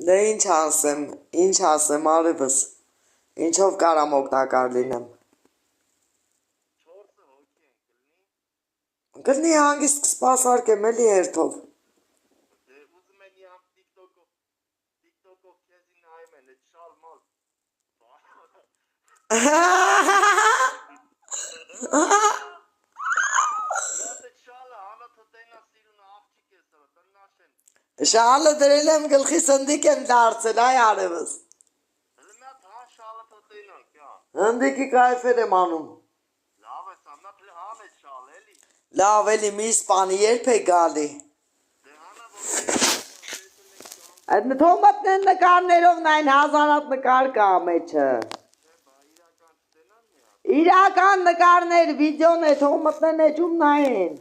Դե ինչ ասեմ արևս, ինչով կարամ օգտակար լինեմ։ Կլինի հանգիստ կսպասարկեմ էլի հերթով։ Շալը դրել եմ գլխի սնդիկ եմ դարձել, այ արևս։ Հնդիկի կայֆեր եմ անում։ Լավ էլի մի սպանի երբ է գալի։ Այդ թոմատներն նկարներով նայն հազարատ նկար կա մեջը։ Իրական նկարներ, վիդեոներ, թոմատներն էջում նային։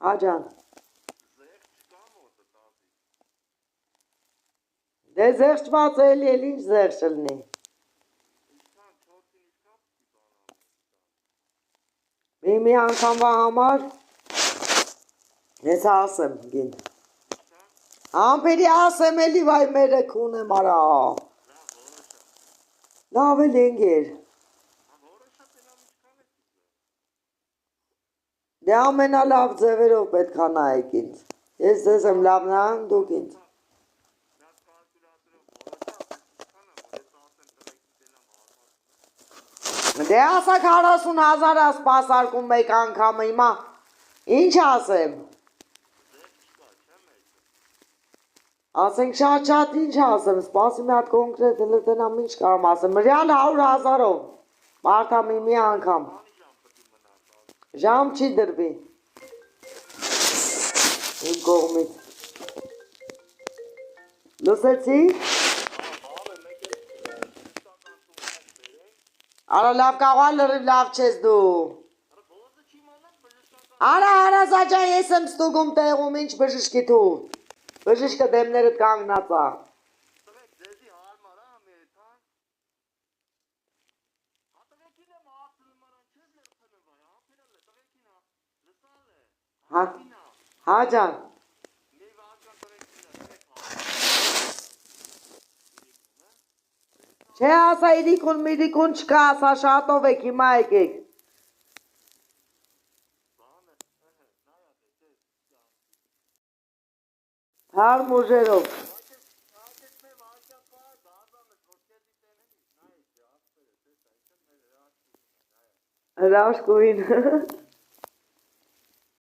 Հաջան։ Դե զեղչված էլի էլ ինչ զեղչ լնի։ Մի անգամվա համար ես ասեմ գին։ Համպերի ասեմ էլի վայ մերը քունեմ արա։ Լավ էլ ենգեր։ Դե ամենալավ ձևերով պետք է նայեք ինձ։ Ես ձեզ եմ լավ նայում, դուք ինձ։ Դե ասակ 40,000 սպասարկում մեկ անգամ հիմա, ինչ ասեմ։ Ասենք շատ ինչ ասեմ, սպասի մի հատ կոնկրետ հլտենամ ինչ կարամ ասեմ, մրյալ 100,000-ով, մարդամ մի անգամ, ժամ չի դրվի, իմ կողմից, լսեցի, արա լավ կաղալ լրիվ լավ չես դու, արա զաջա ես եմ ստուգում տեղում ինչ բժիշկի թուղթ, բժիշկը դեմներդ կանգնած է։ Հաջան։ Չէ ասա իրիկուն չկա, ասա շատով եք հիմա եկեք։ Հարմ ուժերով։ Հրաշքույն։